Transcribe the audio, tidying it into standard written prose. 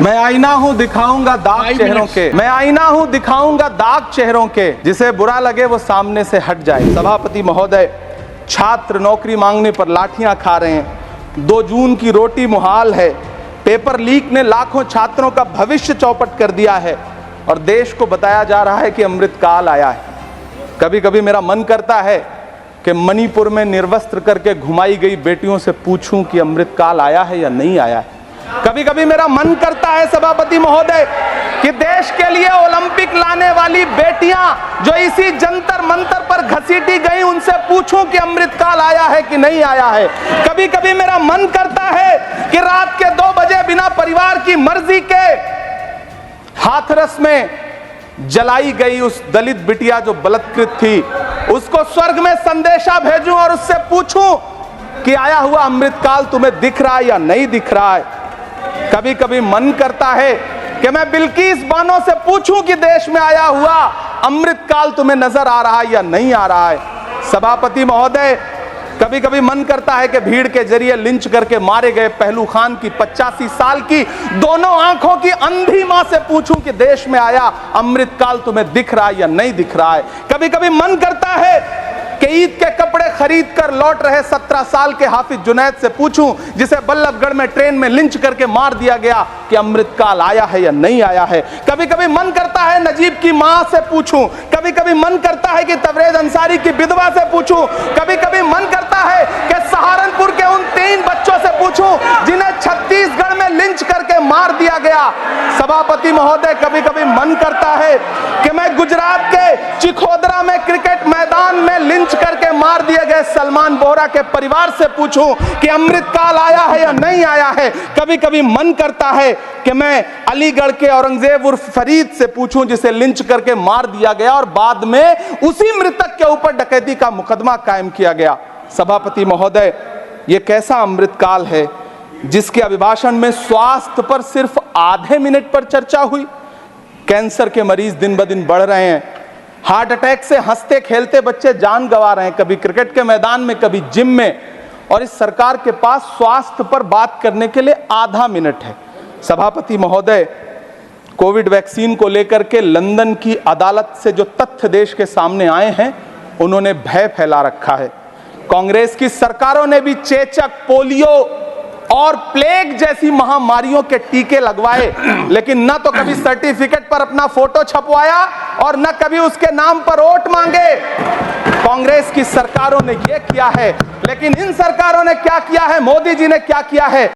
मैं आईना हूँ दिखाऊंगा दाग चेहरों के, मैं आईना हूँ दिखाऊंगा दाग चेहरों के, जिसे बुरा लगे वो सामने से हट जाए। सभापति महोदय, छात्र नौकरी मांगने पर लाठियां खा रहे हैं, 2 जून की रोटी मुहाल है, पेपर लीक ने लाखों छात्रों का भविष्य चौपट कर दिया है और देश को बताया जा रहा है कि अमृतकाल आया है। कभी कभी मेरा मन करता है कि मणिपुर में निर्वस्त्र करके घुमाई गई बेटियों से पूछूं कि अमृतकाल आया है या नहीं आया है। कभी कभी मेरा मन करता है सभापति महोदय कि देश के लिए ओलंपिक लाने वाली बेटियां जो इसी जंतर मंतर पर घसीटी गई, उनसे पूछूं कि अमृतकाल आया है कि नहीं आया है। कभी कभी मेरा मन करता है कि रात के 2 बजे बिना परिवार की मर्जी के हाथरस में जलाई गई उस दलित बिटिया जो बलात्कृत थी, उसको स्वर्ग में संदेशा भेजूं और उससे पूछूं कि आया हुआ अमृतकाल तुम्हें दिख रहा है या नहीं दिख रहा है। कभी कभी मन करता है कि मैं बिल्किस बानो से पूछूं कि देश में आया हुआ अमृतकाल तुम्हें नजर आ रहा है या नहीं आ रहा है। सभापति महोदय, कभी कभी मन करता है कि भीड़ के जरिए लिंच करके मारे गए पहलू खान की 85 साल की दोनों आंखों की अंधी मां से पूछूं कि देश में आया अमृतकाल तुम्हें दिख रहा है या नहीं दिख रहा है। कभी कभी मन करता है कि ईद के कपड़े खरीद कर लौट रहे 17 साल के हाफिज जुनैद से पूछूं, जिसे बल्लभगढ़ में ट्रेन में लिंच करके मार दिया गया, कि अमृतकाल आया है या नहीं आया है। कभी कभी मन करता है नजीब की मां से पूछूं, कभी कभी मन करता है कि तबरेज अंसारी की विधवा से पूछूं, कभी कभी मन करता है कि सहारनपुर के उन 3 बच्चों से पूछूं जिन्हें छत्तीसगढ़ में लिंच करके मार दिया गया। सभापति महोदय, कभी कभी मन करता है कि मैं गुजरात के चिखोदरा में क्रिकेट मैदान में लिंच करके मार दिए गए सलमान बोहरा के परिवार से पूछूं कि अमृतकाल आया है या नहीं आया है। कभी कभी मन करता है कि मैं अलीगढ़ के औरंगजेब उर्फ फरीद से पूछूं, जिसे लिंच करके मार दिया गया और बाद में उसी मृतक के ऊपर डकैती का मुकदमा कायम किया गया। सभापति महोदय, यह कैसा अमृतकाल है जिसके अभिभाषण में स्वास्थ्य पर सिर्फ आधे मिनट पर चर्चा हुई। कैंसर के मरीज दिन ब दिन बढ़ रहे हैं, हार्ट अटैक से हंसते खेलते बच्चे जान गंवा रहे हैं, कभी क्रिकेट के मैदान में कभी जिम में, और इस सरकार के पास स्वास्थ्य पर बात करने के लिए आधा मिनट है। सभापति महोदय, कोविड वैक्सीन को लेकर के लंदन की अदालत से जो तथ्य देश के सामने आए हैं, उन्होंने भय फैला रखा है। कांग्रेस की सरकारों ने भी चेचक, पोलियो और प्लेग जैसी महामारियों के टीके लगवाए, लेकिन न तो कभी सर्टिफिकेट पर अपना फोटो छपवाया और न कभी उसके नाम पर वोट मांगे। कांग्रेस की सरकारों ने यह किया है, लेकिन इन सरकारों ने क्या किया है, मोदी जी ने क्या किया है?